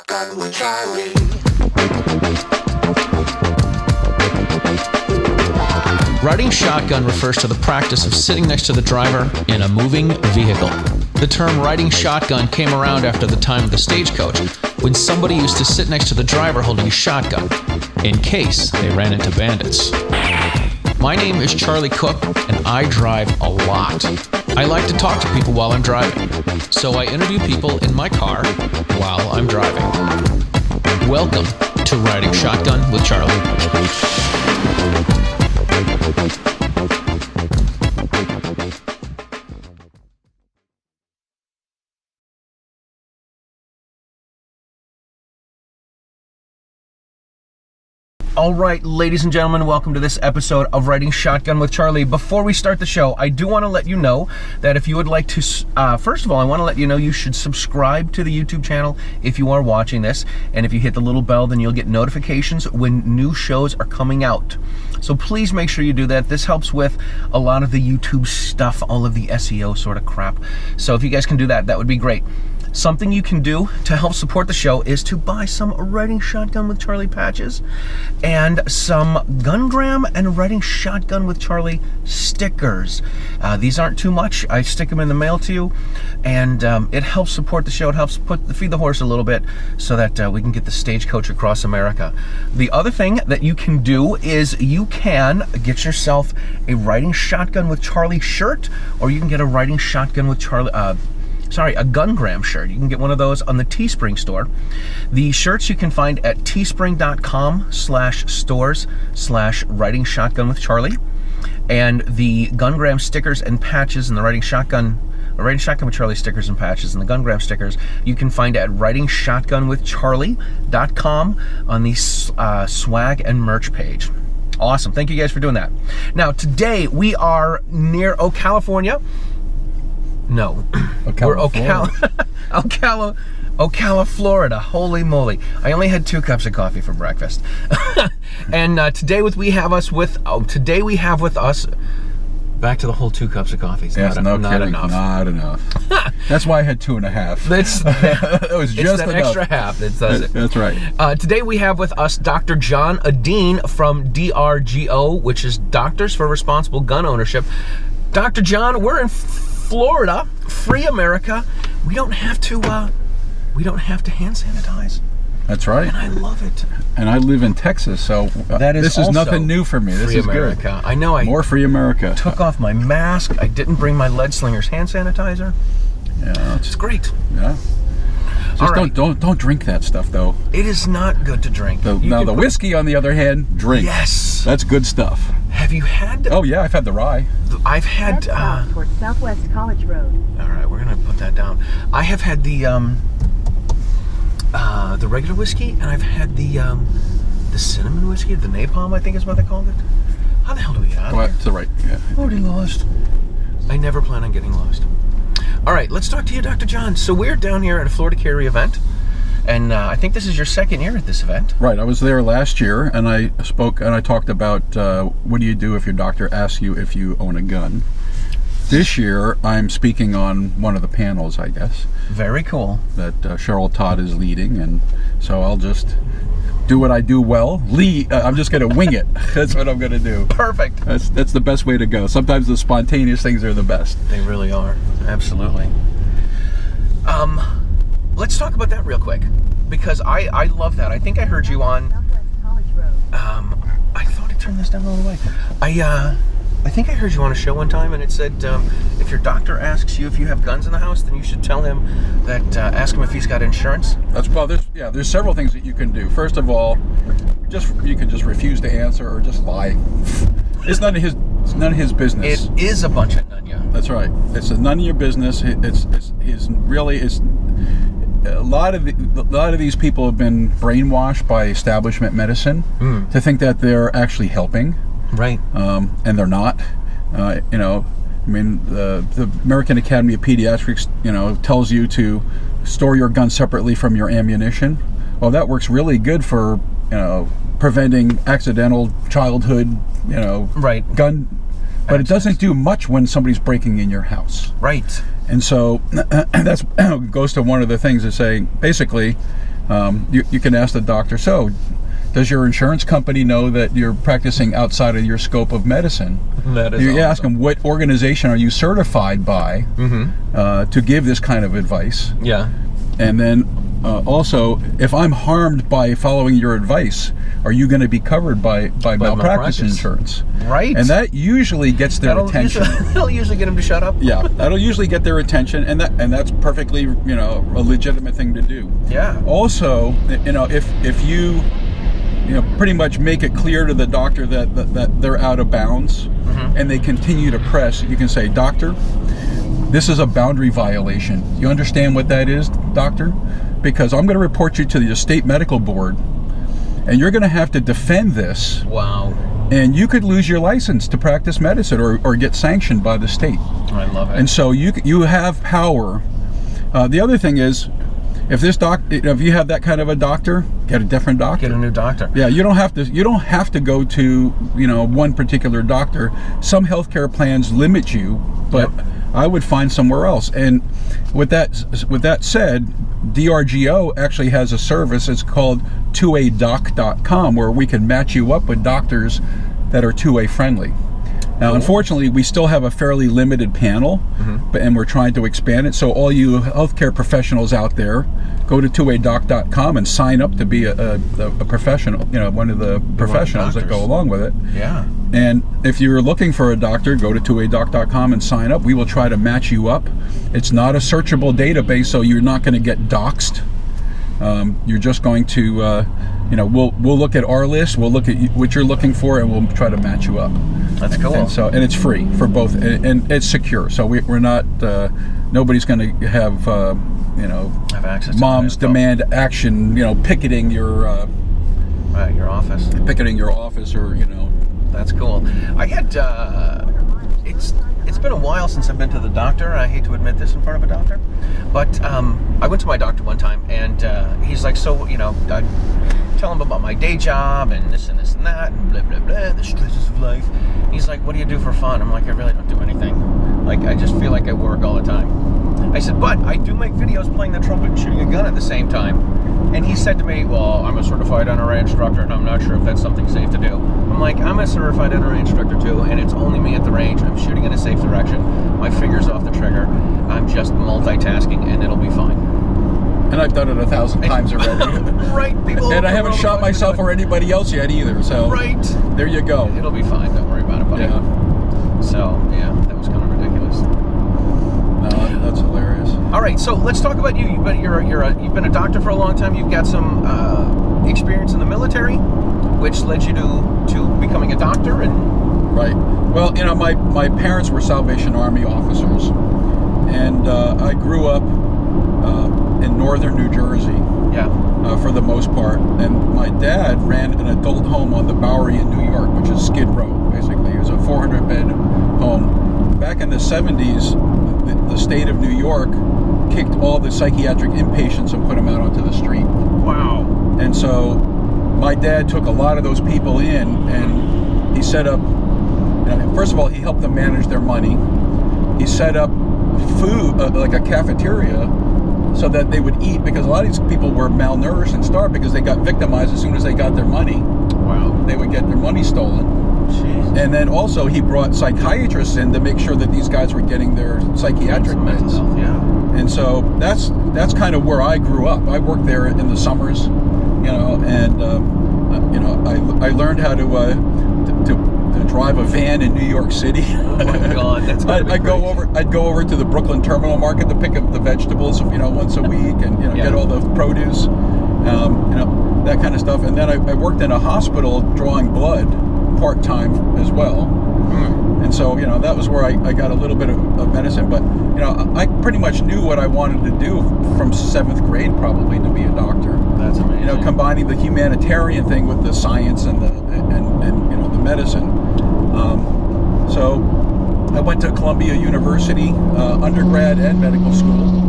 Shotgun with Charlie. Riding shotgun refers to the practice of sitting next to the driver in a moving vehicle. The term riding shotgun came around after the time of the stagecoach, when somebody used to sit next to the driver holding a shotgun, in case they ran into bandits. My name is Charlie Cook, and I drive a lot. I like to talk to people while I'm driving, so I interview people in my car while I'm driving. Welcome to Riding Shotgun with Charlie. All right, ladies and gentlemen, welcome to this episode of Riding Shotgun with Charlie. Before we start the show, I do want to let you know that if you would like to, first of all, I want to let you know you should subscribe to the YouTube channel if you are watching this. And if you hit the little bell, then you'll get notifications when new shows are coming out. So please make sure you do that. This helps with a lot of the YouTube stuff, all of the SEO sort of crap. So if you guys can do that, that would be great. Something you can do to help support the show is to buy some Riding Shotgun with Charlie patches and some Gungram and Riding Shotgun with Charlie stickers. These aren't too much. I stick them in the mail to you, and it helps support the show. It helps feed the horse a little bit so that we can get the stagecoach across America. The other thing that you can do is you can get yourself a Riding Shotgun with Charlie shirt, or you can get a Riding Shotgun with Charlie a Gungram shirt. You can get one of those on the Teespring store. The shirts you can find at teespring.com/stores/Riding Shotgun with Charlie. And the Gungram stickers and patches and the Riding Shotgun with Charlie stickers and patches and the Gungram stickers you can find at ridingshotgunwithcharlie.com on the swag and merch page. Awesome. Thank you guys for doing that. Now, today we are near California. No, we're Ocala, Florida. Holy moly! I only had 2 cups of coffee for breakfast. And today we have with us. Back to the whole 2 cups of coffee. Yes, not enough. That's why I had 2.5. It was just that enough. Extra half that does it. That's right. Today we have with us Dr. John Edeen from DRGO, which is Doctors for Responsible Gun Ownership. Dr. John, we're in Florida, free America. We don't have to hand sanitize. That's right. And I love it. And I live in Texas, so this is nothing new for me. This is America. Good. I know. More free America. Took off my mask. I didn't bring my Lead Slingers hand sanitizer. Yeah, it's great. Yeah. Just don't drink that stuff though. It is not good to drink. The whiskey, on the other hand, drink. Yes. That's good stuff. Have you had? Oh yeah, I've had the rye. I've had. Towards Southwest College Road. All right, we're gonna put that down. I have had the regular whiskey, and I've had the cinnamon whiskey, the napalm, I think is what they called it. How the hell do we get out of here? To the right. Yeah. Already lost. I never plan on getting lost. All right, let's talk to you, Dr. John. So we're down here at a Florida Carry event, and I think this is your 2nd year at this event. Right, I was there last year, and I talked about what do you do if your doctor asks you if you own a gun. This year, I'm speaking on one of the panels, I guess. Very cool. That Cheryl Todd is leading, and so I'll just do what I do well. I'm just going to wing it. That's what I'm going to do. Perfect. That's the best way to go. Sometimes the spontaneous things are the best. They really are. Absolutely. Let's talk about that real quick, because I love that. I think I heard you on. Southwest College Road. I thought I turned this down all the way. I think I heard you on a show one time, and it said if your doctor asks you if you have guns in the house, then you should tell him that ask him if he's got insurance. There's several things that you can do. First of all, you can just refuse to answer or just lie. It's none of his business. It is a bunch of none, yeah. That's right. It's none of your business. It's a lot of these people have been brainwashed by establishment medicine to think that they're actually helping. Right. And they're not. The American Academy of Pediatrics, tells you to store your gun separately from your ammunition. Well, that works really good for, preventing accidental childhood, right. gun. But it doesn't do much when somebody's breaking in your house. Right. And so that's goes to one of the things of saying, basically, You can ask the doctor, so does your insurance company know that you're practicing outside of your scope of medicine? That is you awesome. ask them, what organization are you certified by to give this kind of advice? Yeah. And then also, if I'm harmed by following your advice, are you going to be covered by malpractice insurance? Right. And that usually gets their attention. That'll usually get them to shut up. Yeah, that'll usually get their attention, and that's perfectly, a legitimate thing to do. Yeah. Also, if you pretty much make it clear to the doctor that they're out of bounds, and they continue to press, you can say, "Doctor, this is a boundary violation. You understand what that is, doctor? Because I'm going to report you to the state medical board, and you're going to have to defend this. Wow. And you could lose your license to practice medicine or get sanctioned by the state." I love it. And so you have power. The other thing is, if you have that kind of a doctor, get a different doctor. Get a new doctor. Yeah, you don't have to go to one particular doctor. Some healthcare plans limit you, but I would find somewhere else. And with that said, DRGO actually has a service. It's called 2adoc.com, where we can match you up with doctors that are 2A friendly. Now, unfortunately, we still have a fairly limited panel, and we're trying to expand it. So all you healthcare professionals out there, go to 2adoc.com and sign up to be a professional, one of the professionals that go along with it. Yeah. And if you're looking for a doctor, go to 2adoc.com and sign up. We will try to match you up. It's not a searchable database, so you're not going to get doxxed. You're just going to, we'll look at our list, we'll look at what you're looking for, and we'll try to match you up. That's cool. And it's free for both, and it's secure. So we're not, nobody's going to have access to moms demand action, picketing your office. Picketing your office, or That's cool. I had it's been a while since I've been to the doctor. I hate to admit this in front of a doctor, but I went to my doctor one time, and he's like, so I tell him about my day job and this and that and blah blah blah, the stresses of life. He's like, what do you do for fun? I'm like, I really don't do anything. Like, I just feel like I work all the time. I said, but I do make videos playing the trumpet and shooting a gun at the same time. And he said to me, well, I'm a certified NRA instructor, and I'm not sure if that's something safe to do. I'm like, I'm a certified NRA instructor too, and it's only me at the range. I'm shooting in a safe direction. My finger's off the trigger. I'm just multitasking, and it'll be fine. And I've done it 1,000 times already. Right, people. And I haven't shot myself or anybody else yet either. So right, there you go. It'll be fine. Don't worry about it, buddy. Yeah. So yeah, that was kind of ridiculous. No, that's hilarious. All right, so let's talk about you. You've been a doctor for a long time. You've got some experience in the military, which led you to becoming a doctor. And right. Well, my parents were Salvation Army officers, and I grew up in northern New Jersey. Yeah. For the most part, and my dad ran an adult home on the Bowery in New York, which is Skid Row, basically. It was a 400-bed home. Back in the 70s, the state of New York kicked all the psychiatric inpatients and put them out onto the street. Wow. And so my dad took a lot of those people in, and he set up, first of all, he helped them manage their money. He set up food, like a cafeteria, so that they would eat, because a lot of these people were malnourished and starved because they got victimized as soon as they got their money. Wow. They would get their money stolen. Jeez. And then also he brought psychiatrists in to make sure that these guys were getting their psychiatric meds. Health, yeah. And so that's kind of where I grew up. I worked there in the summers, and I learned how to drive a van in New York City. Oh my God, that's gonna be I'd go over to the Brooklyn Terminal Market to pick up the vegetables, once a week, and get all the produce, that kind of stuff. And then I worked in a hospital drawing blood part-time as well. And so that was where I got a little bit of medicine. But I pretty much knew what I wanted to do from 7th grade, probably, to be a doctor. That's amazing. Combining the humanitarian thing with the science and the medicine. So I went to Columbia University, undergrad and medical school.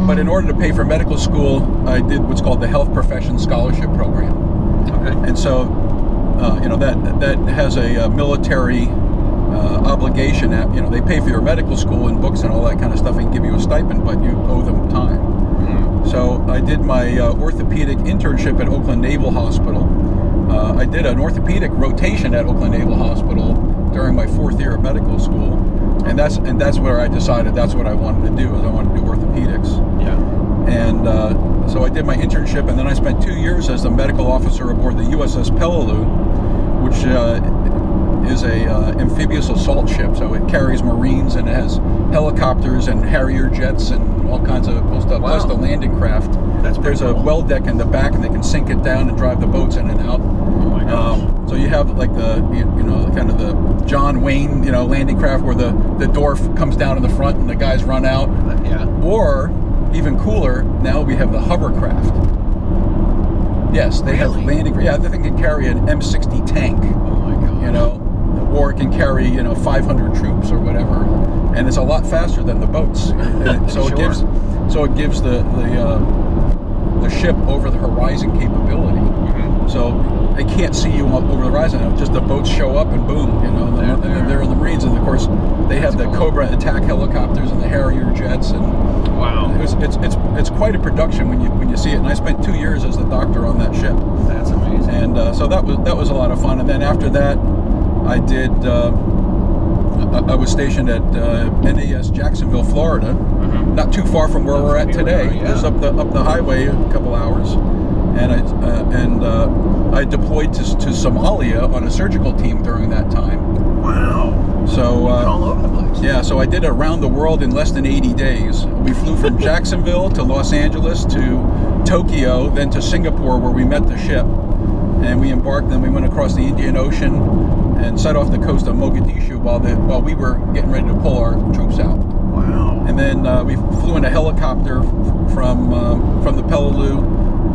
But in order to pay for medical school, I did what's called the Health Profession Scholarship Program. Okay. And so, that has a military obligation. They pay for your medical school and books and all that kind of stuff and give you a stipend, but you owe them time. So I did my orthopedic internship at Oakland Naval Hospital. I did an orthopedic rotation at Oakland Naval Hospital during my 4th year of medical school, and that's where I decided that's what I wanted to do. Is I wanted to do orthopedics. Yeah. And so I did my internship, and then I spent 2 years as the medical officer aboard the USS Peleliu, which is a amphibious assault ship. So it carries Marines, and it has helicopters and Harrier jets and all kinds of cool stuff. Plus the landing craft. There's a well deck in the back, and they can sink it down and drive the boats in and out. Oh my gosh. So you have like the kind of the John Wayne landing craft where the door comes down in the front and the guys run out. Yeah. Or even cooler, now we have the hovercraft. Yes, they have landing. Yeah, the thing can carry an M60 tank. Oh my god. Or it can carry 500 troops or whatever, and it's a lot faster than the boats. So Sure. it gives the ship over the horizon capability. Mm-hmm. So they can't see you over the horizon. Just the boats show up and boom, they're in the Marines, and of course they have the Cobra attack helicopters and the Harrier jets, and wow, it's quite a production when you see it. And I spent 2 years as the doctor on that ship. That's amazing. And so that was a lot of fun. And then after that, I did. I was stationed at NAS Jacksonville, Florida, not too far from where we're at today. Just up the highway a couple hours, and I deployed to Somalia on a surgical team during that time. Wow. So all over the place. yeah, so I did it around the world in less than 80 days. We flew from Jacksonville to Los Angeles to Tokyo, then to Singapore, where we met the ship, and we embarked. Then we went across the Indian Ocean and set off the coast of Mogadishu while we were getting ready to pull our troops out. Wow. And then we flew in a helicopter from the Peleliu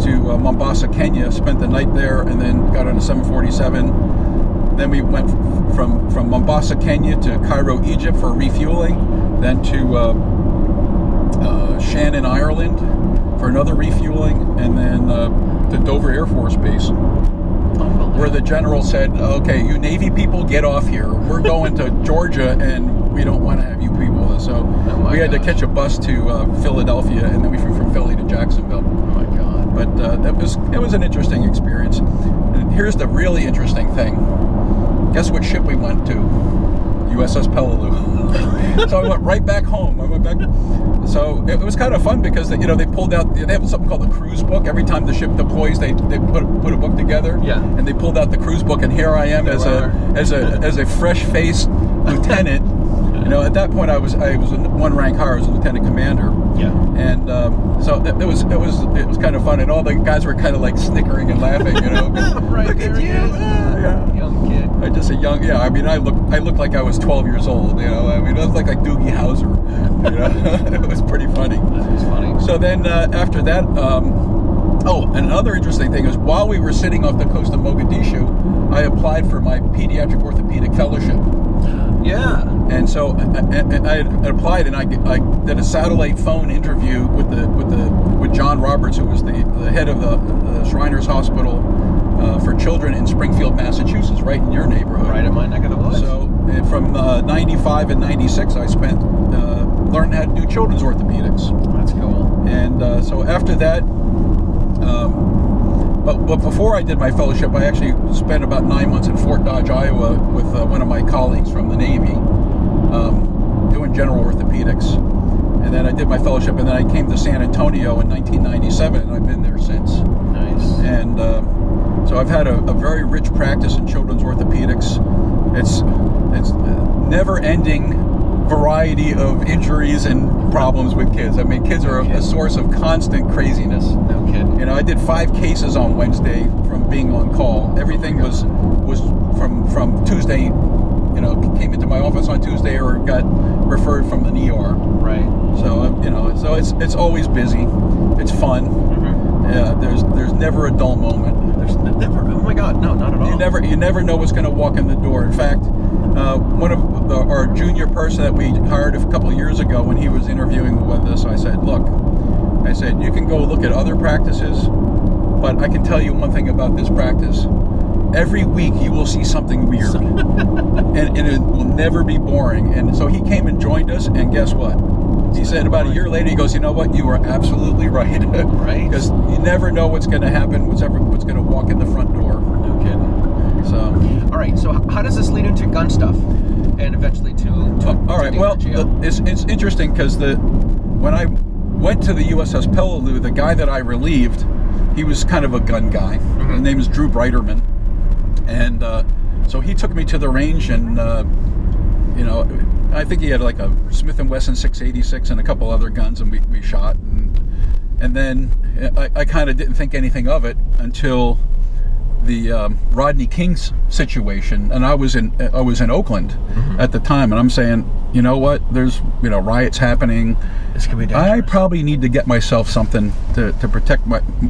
to Mombasa, Kenya, spent the night there, and then got on a 747. Then we went from Mombasa, Kenya to Cairo, Egypt for refueling, then to Shannon, Ireland for another refueling, and then to Dover Air Force Base, where the general said, okay, you Navy people, get off here. We're going to Georgia, and we don't want to have you people. So we had to catch a bus to Philadelphia, and then we flew from Philly to Jacksonville. Oh my God. But it was an interesting experience. And here's the really interesting thing. Guess what ship we went to? USS Peleliu. So I went right back home. So it was kind of fun because they pulled out. They have something called the cruise book. Every time the ship deploys, they put a book together. Yeah. And they pulled out the cruise book, and here I am as a fresh-faced lieutenant. At that point I was one rank higher. I was a lieutenant commander. Yeah. And so it was kind of fun, and all the guys were kind of like snickering and laughing. Right. Look at you. Yeah. Young kid. I mean, I looked like I was 12 years old. I mean, I was like Doogie Howser. It was pretty funny. That was funny. So then after that, and another interesting thing is while we were sitting off the coast of Mogadishu, I applied for my pediatric orthopedic fellowship. Yeah. And so I applied, and I did a satellite phone interview with John Roberts, who was the head of the Shriners Hospital for children in Springfield, Massachusetts, right in your neighborhood. Right in my neck of the woods. So from 95 and 96, I spent learning how to do children's orthopedics. That's cool. And so after that, but before I did my fellowship, I actually spent about 9 months in Fort Dodge, Iowa, with one of my colleagues from the Navy, doing general orthopedics. And then I did my fellowship, and then I came to San Antonio in 1997, and I've been there since. Nice. And so I've had a very rich practice in children's orthopedics. It's never-ending variety of injuries and problems with kids. I mean, kids are a source of constant craziness. No kidding. I did 5 cases on Wednesday from being on call. Everything was from Tuesday. Came into my office on Tuesday or got referred from the ER. Right. So so it's always busy. It's fun. Mm-hmm. Yeah. There's never a dull moment. There's never. Oh my God. No, not at all. You never know what's going to walk in the door. In fact, one of our junior person that we hired a couple of years ago, when he was interviewing with us, I said, look, you can go look at other practices, but I can tell you one thing about this practice. Every week you will see something weird, and it will never be boring. And so he came and joined us, and guess what? he said about a year later, he goes, you know what, you were absolutely right. Right. Because you never know what's going to happen, what's going to walk in the front door. No kidding. So, all right. So how does this lead into gun stuff, and eventually to all right. Well, it's interesting because when I went to the USS Peleliu, the guy that I relieved, he was kind of a gun guy. Mm-hmm. His name is Drew Breiterman, and so he took me to the range, and you know, I think he had like a Smith & Wesson 686 and a couple other guns, and we shot, and then I kind of didn't think anything of it until the Rodney King's situation, and I was in Oakland at the time, and I'm saying, you know what, there's riots happening. This could be dangerous. I probably need to get myself something to protect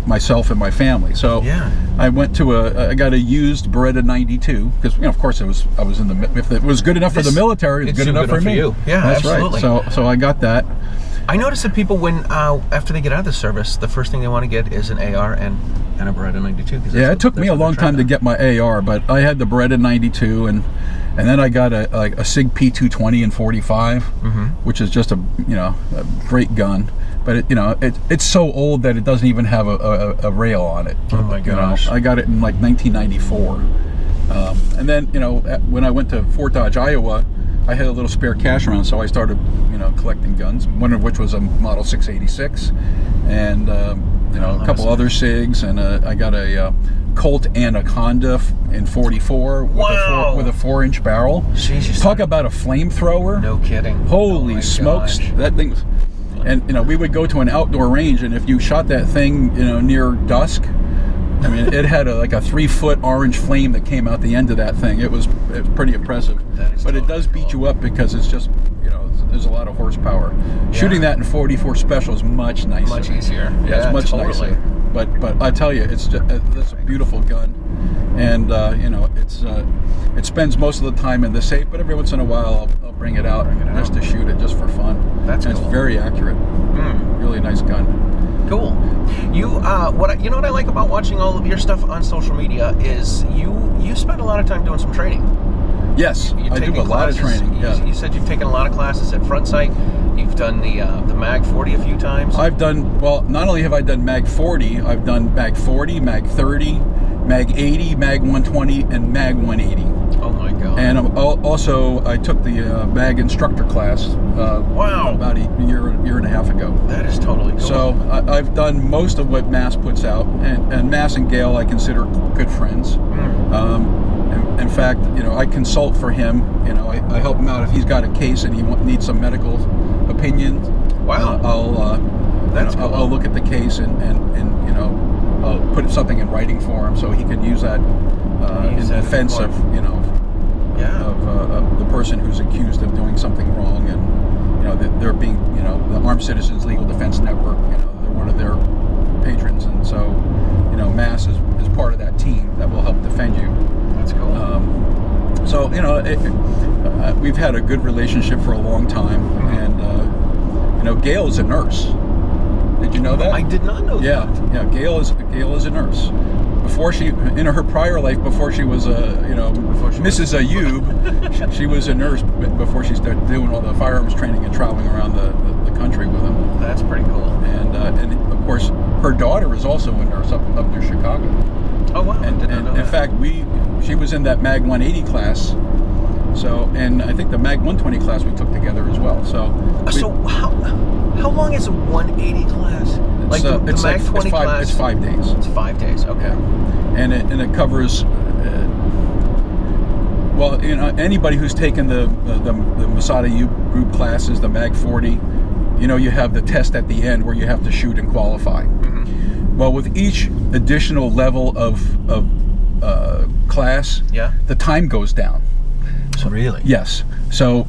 myself and my family. So yeah. I went to I got a used Beretta 92 because of course I was in the, if it was good enough for the military, it's good enough for me. You. Yeah, that's absolutely. Right. So I got that. I notice that people, when after they get out of the service, the first thing they want to get is an AR and a Beretta 92. Yeah, it took me a long time to get my AR, but I had the Beretta 92, and then I got a Sig P220 in 45, which is just a great gun. But it's so old that it doesn't even have a rail on it. Oh my gosh! I got it in like 1994, and then when I went to Fort Dodge, Iowa, I had a little spare cash around, so I started collecting guns. One of which was a Model 686, and a couple other SIGs, and I got a Colt Anaconda in 44 with a 4-inch barrel. Jesus. Talk about a flamethrower! No kidding. Holy smokes! Gosh. That thing was, and we would go to an outdoor range, and if you shot that thing near dusk, I mean, it had like a 3-foot orange flame that came out the end of that thing. It was pretty impressive. But it does beat you up because it's just, there's a lot of horsepower. Yeah. Shooting that in 44 Special is much nicer. Much easier. Yeah, it's much nicer. But I tell you, it's just, that's a beautiful gun, and it spends most of the time in the safe. But every once in a while, I'll bring it out just to shoot it, just for fun. That's cool. It's very accurate. Really nice gun. Cool. What I like about watching all of your stuff on social media is you spend a lot of time doing some training. Yes, I do a lot of training. Yeah. You said you've taken a lot of classes at Front Sight. You've done the Mag 40 a few times. I've done, well, not only have I done Mag 40, I've done Mag 40, Mag 30, Mag 80, Mag 120, and Mag 180. Oh my God. And also, I took the Mag instructor class about a year and a half ago. That is totally cool. So I've done most of what Mass puts out, and Mass and Gale I consider good friends. In fact, I consult for him. I help him out if he's got a case and he needs some medical opinion. Wow. I'll look at the case and I'll put something in writing for him so he can use that in defense of the person who's accused of doing something wrong, and they're being the Armed Citizens Legal Defense Network. They're one of their patrons, and so Mass is part of that team that will help defend you. That's cool. So we've had a good relationship for a long time, and Gail is a nurse. Did you know that? I did not know that. Yeah. Gail is a nurse. Before in her prior life, before she was Mrs. Ayub, she was a nurse before she started doing all the firearms training and traveling around the country with them. That's pretty cool. And of course, her daughter is also a nurse up near Chicago. Oh wow! And in fact, she was in that Mag 180 class. So, and I think the Mag 120 class we took together as well. So how long is a 180 class? Like the Mag 20 class? It's 5 days. It's 5 days. Okay. And it covers. Anybody who's taken the Masada U group classes, the Mag 40, you have the test at the end where you have to shoot and qualify. Well, with each additional level of class, the time goes down. So really? Yes. So,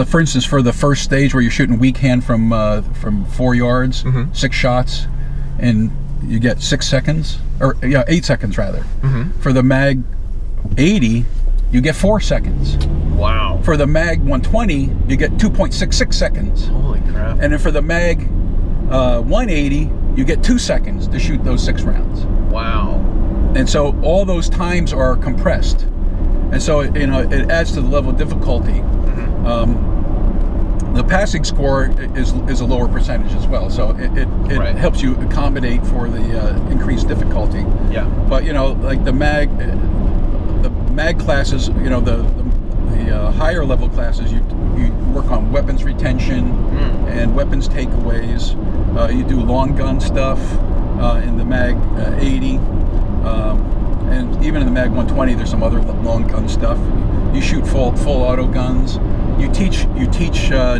for instance, for the first stage where you're shooting weak hand from 4 yards, 6 shots, and you get 6 seconds, or 8 seconds rather. For the Mag 80, you get 4 seconds. Wow. For the Mag 120, you get 2.66 seconds. Holy crap. And then for the Mag 180, you get 2 seconds to shoot those 6 rounds. Wow. And so all those times are compressed. And so, it adds to the level of difficulty. the passing score is a lower percentage as well, so it Right. helps you accommodate for the increased difficulty. Yeah. But like the mag classes, the higher level classes, you work on weapons retention and weapons takeaways. You do long gun stuff in the mag 80, and even in the mag 120, there's some other long gun stuff. You shoot full auto guns. You teach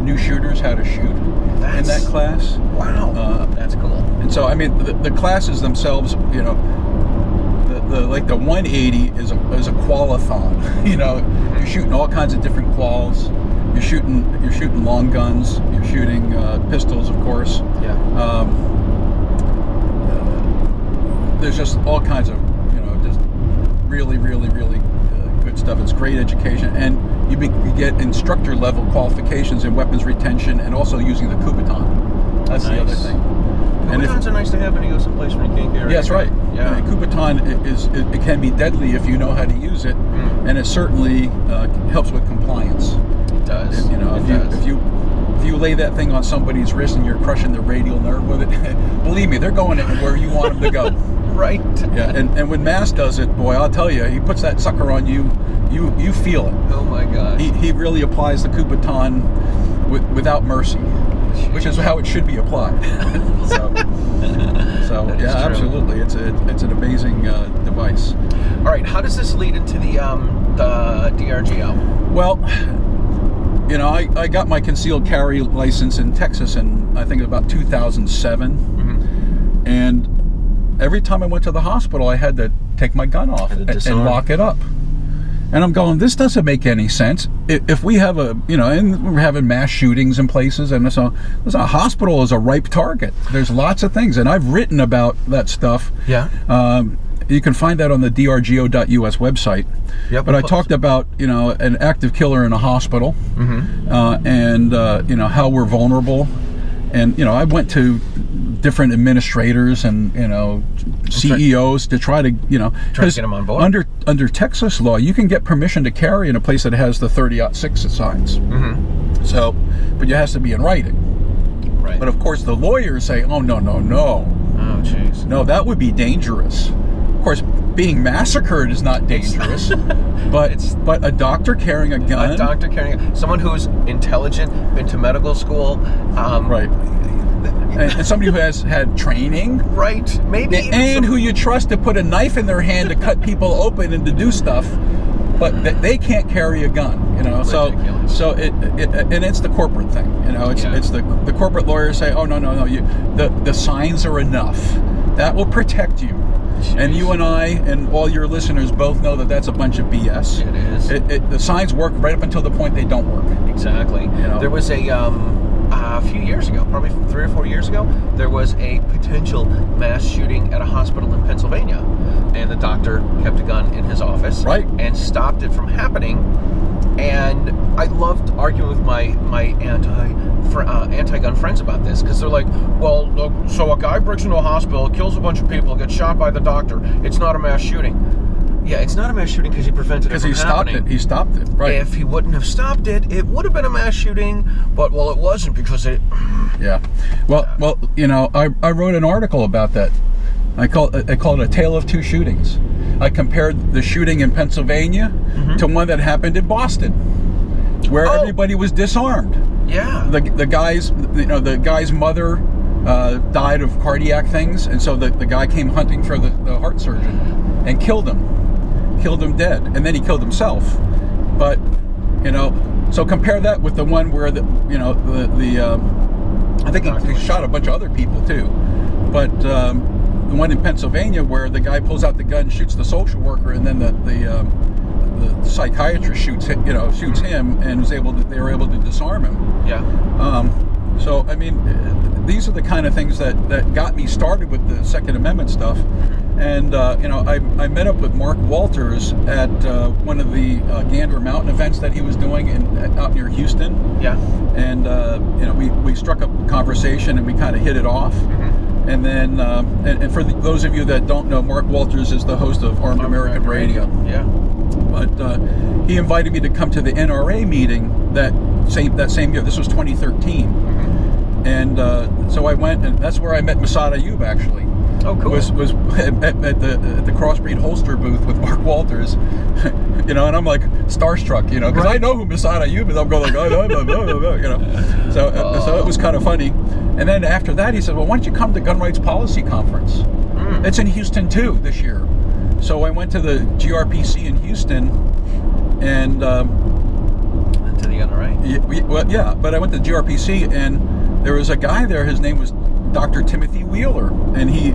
new shooters how to shoot in that class. Wow, that's cool. And so, I mean, the classes themselves, like the 180 is a qualathon. You're shooting all kinds of different quals. You're shooting long guns. You're shooting pistols, of course. Yeah. There's just all kinds of just really good stuff. It's great education, and you get instructor level qualifications in weapons retention and also using the Kubaton. That's the other thing. Kubotans are nice to have when you go someplace where you can't carry. Yes, right. Yeah. And Kubaton it can be deadly if you know how to use it, and it certainly helps with compliance. It does. If you lay that thing on somebody's wrist and you're crushing the radial nerve with it, believe me, they're going where you want them to go. Right. Yeah, and when Mass does it, boy, I'll tell you, he puts that sucker on you, you feel it. Oh my gosh. He really applies the Kubaton without mercy, which is how it should be applied. so yeah, absolutely, it's an amazing device. All right, how does this lead into the DRGO? Well, I got my concealed carry license in Texas in I think about 2007, and every time I went to the hospital, I had to take my gun off and lock it up. And I'm going, this doesn't make any sense. If we have and we're having mass shootings in places, and so a hospital is a ripe target. There's lots of things, and I've written about that stuff. Yeah. You can find that on the DRGO.us website. Yep. But I talked about an active killer in a hospital, and how we're vulnerable, and I went to different administrators and CEOs to try to get them on board. Under Texas law, you can get permission to carry in a place that has the 30-06 signs. So, but it has to be in writing. Right. But of course, the lawyers say, "Oh no. Oh jeez. No, that would be dangerous." Of course, being massacred is not dangerous, but a doctor carrying a gun. Someone who's intelligent, been to medical school. Right. And somebody who has had training, right? Maybe, and who you trust to put a knife in their hand to cut people open and to do stuff, but they can't carry a gun, So it's the corporate thing, It's the corporate lawyers say, oh no, the signs are enough. That will protect you. Jeez. And you and I and all your listeners both know that that's a bunch of BS. It is. The signs work right up until the point they don't work. Exactly. There was a few years ago, probably 3 or 4 years ago, there was a potential mass shooting at a hospital in Pennsylvania, and the doctor kept a gun in his office, right, and stopped it from happening. And I loved arguing with my anti-gun friends about this, because they're like, well, look, so a guy breaks into a hospital, kills a bunch of people, gets shot by the doctor. It's not a mass shooting. Yeah, it's not a mass shooting because he prevented it from happening. He stopped it, right. If he wouldn't have stopped it, it would have been a mass shooting, but, well, it wasn't because it... Yeah. Well, I wrote an article about that. I call it a tale of two shootings. I compared the shooting in Pennsylvania to one that happened in Boston, where everybody was disarmed. Yeah. The guy's mother died of cardiac things, and so the guy came hunting for the heart surgeon and killed him dead, and then he killed himself. But so compare that with the one where I think he shot a bunch of other people too, but the one in Pennsylvania where the guy pulls out the gun, shoots the social worker, and then the psychiatrist shoots him, and they were able to disarm him. Yeah. So I mean, these are the kind of things that got me started with the Second Amendment stuff. And I met up with Mark Walters at one of the Gander Mountain events that he was doing out near Houston. Yeah. And we struck up a conversation and we kind of hit it off. And then and for those of you that don't know, Mark Walters is the host of Armed American Radio. Yeah. But he invited me to come to the NRA meeting that that same year. This was 2013. And so I went, and that's where I met Masad Ayub, actually. Oh, cool. Was at the Crossbreed holster booth with Mark Walters, you know, and I'm like starstruck, you know, because I know who Masad Ayub is. I'm going like, oh, no, you know. So it was kind of funny. And then after that, he said, well, why don't you come to Gun Rights Policy Conference? It's in Houston too this year. So I went to the GRPC in Houston, and to the other right. yeah, but I went to the GRPC, and there was a guy there. His name was Dr. Timothy Wheeler, and he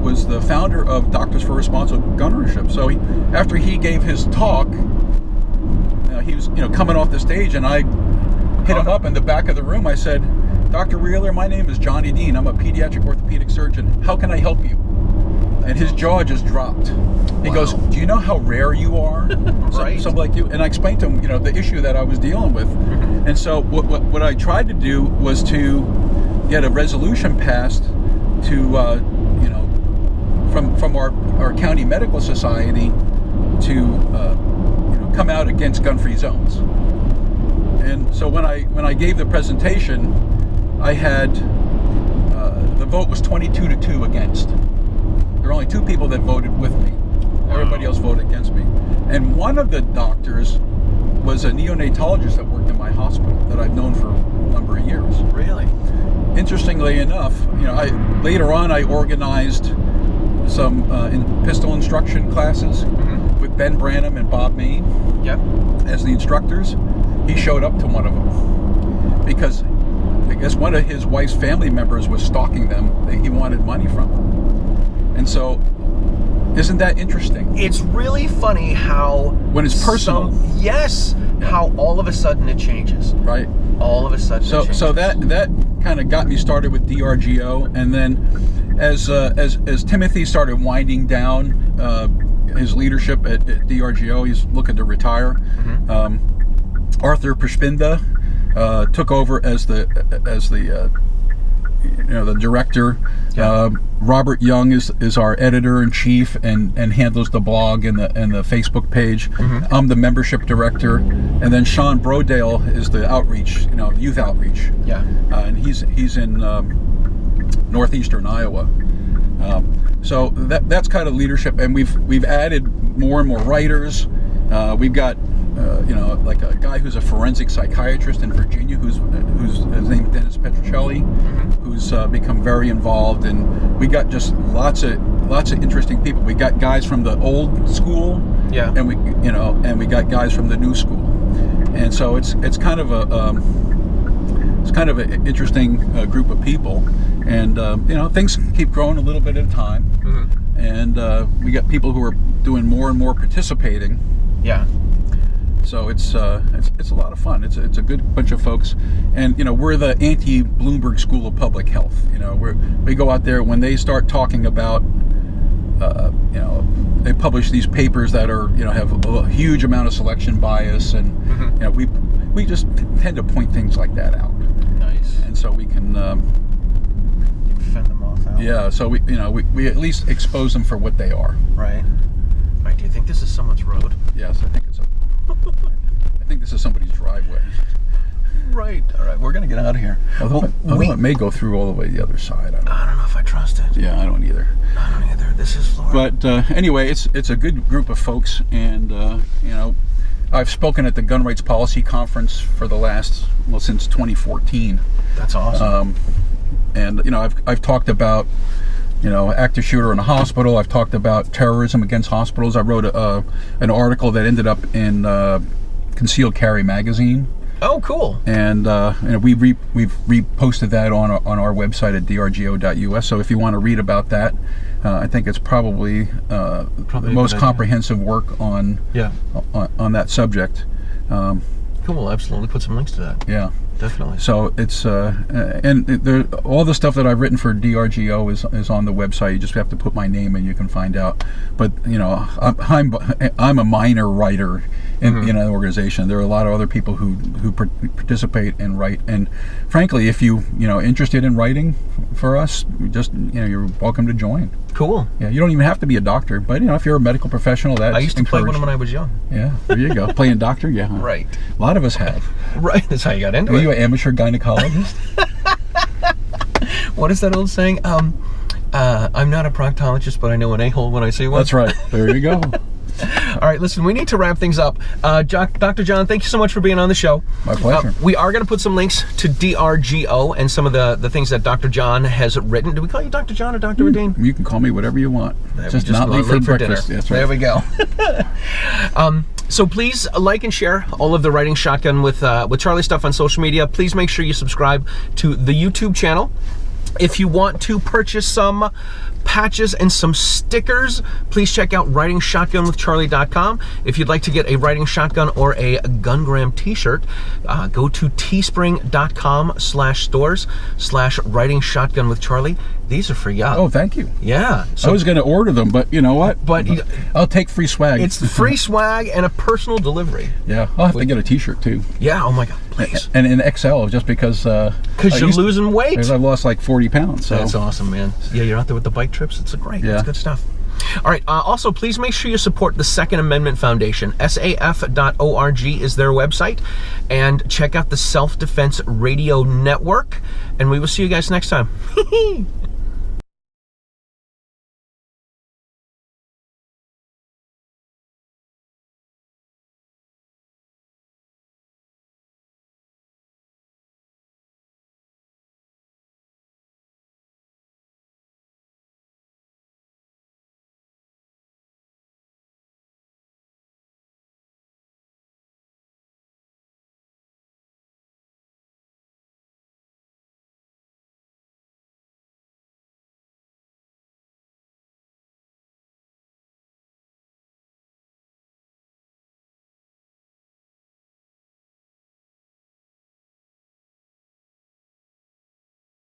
was the founder of Doctors for Responsible Gun Ownership. So after he gave his talk, he was coming off the stage, and I hit him up in the back of the room. I said, Dr. Wheeler, my name is John Edeen. I'm a pediatric orthopedic surgeon. How can I help you? And his jaw just dropped. He goes, do you know how rare you are? Right. Something like you. And I explained to him, the issue that I was dealing with. And so what I tried to do was to get a resolution passed to, from our county medical society to, come out against gun-free zones. And so when I gave the presentation, I had the vote was 22-2 against. There were only 2 people that voted with me. Everybody else voted against me. And one of the doctors was a neonatologist that worked in my hospital that I've known for a number of years. Really? Interestingly enough, later on I organized some pistol instruction classes with Ben Branham and Bob Main as the instructors. He showed up to one of them because I guess one of his wife's family members was stalking them. He wanted money from them. And so, isn't that interesting? It's really funny how... When it's personal. How all of a sudden it changes. Right. All of a sudden it changes. So that kind of got me started with DRGO, and then as Timothy started winding down his leadership at DRGO, he's looking to retire. Arthur Perspinda took over as the director. Robert Young is our editor-in-chief and handles the blog and the Facebook page. I'm the membership director, and then Sean Brodale is the outreach, youth outreach. And he's in northeastern Iowa. So that's kind of leadership, and we've added more and more writers. We've got like a guy who's a forensic psychiatrist in Virginia, who's his name is Dennis Petruccelli, who's become very involved, and we got just lots of interesting people. We got guys from the old school, and we got guys from the new school, and so it's kind of an interesting group of people, and things keep growing a little bit at a time, and we got people who are doing more and more participating. So it's a lot of fun. It's a good bunch of folks, and we're the anti-Bloomberg School of Public Health. We go out there when they start talking about they publish these papers that are have a huge amount of selection bias, and we just tend to point things like that out. Nice. And so we can fend them off out. Yeah. So we at least expose them for what they are. Right. Right. Do you think this is someone's road? Yes, I think I think this is somebody's driveway. Right. All right. We're gonna get out of here. Although it may go through all the way the other side. I don't know if I trust it. Yeah, I don't either. This is Florida. But anyway, it's a good group of folks, and I've spoken at the Gun Rights Policy Conference for since 2014. That's awesome. And I've talked about active shooter in a hospital. I've talked about terrorism against hospitals. I wrote an article that ended up in Concealed Carry magazine. Oh, cool! And we've reposted that on our website at drgo.us. So if you want to read about that, I think it's probably the most comprehensive work on that subject. Cool, absolutely. Put some links to that. Yeah, definitely. So it's all the stuff that I've written for DRGO is on the website. You just have to put my name and you can find out. But I'm a minor writer in an organization. There are a lot of other people who participate and write. And frankly, if you interested in writing for us, just you're welcome to join. Cool. Yeah, you don't even have to be a doctor, but if you're a medical professional, that's I used to play one when I was young. Yeah, there you go. Playing doctor, yeah. Right. A lot of us have. Right. That's how you got into it. Are you an amateur gynecologist? What is that old saying? I'm not a proctologist, but I know an a-hole when I see one. That's right. There you go. All right, listen, we need to wrap things up. Dr. John, thank you so much for being on the show. My pleasure. We are going to put some links to DRGO and some of the things that Dr. John has written. Do we call you Dr. John or Dr. Edeen? You can call me whatever you want. Just not late for for breakfast. dinner. That's right. There we go. So please like and share all of the Writing Shotgun with Charlie stuff on social media. Please make sure you subscribe to the YouTube channel. If you want to purchase some patches and some stickers, please check out writingshotgunwithcharlie.com. If you'd like to get a Writing Shotgun or a Gungram t-shirt, go to teespring.com/stores/writingshotgunwithcharlie. These are for you. Oh, thank you. Yeah. So I was going to order them, but you know what? But I'll take free swag. It's free swag and a personal delivery. Yeah, I'll have to get a t-shirt too. Yeah, oh my God, please. And in XL, just because you're losing weight. Because I've lost like 40 pounds. So. That's awesome, man. Yeah, you're out there with the bike trips. It's great. Yeah. It's good stuff. All right. Also, please make sure you support the Second Amendment Foundation. SAF.org is their website. And check out the Self-Defense Radio Network. And we will see you guys next time.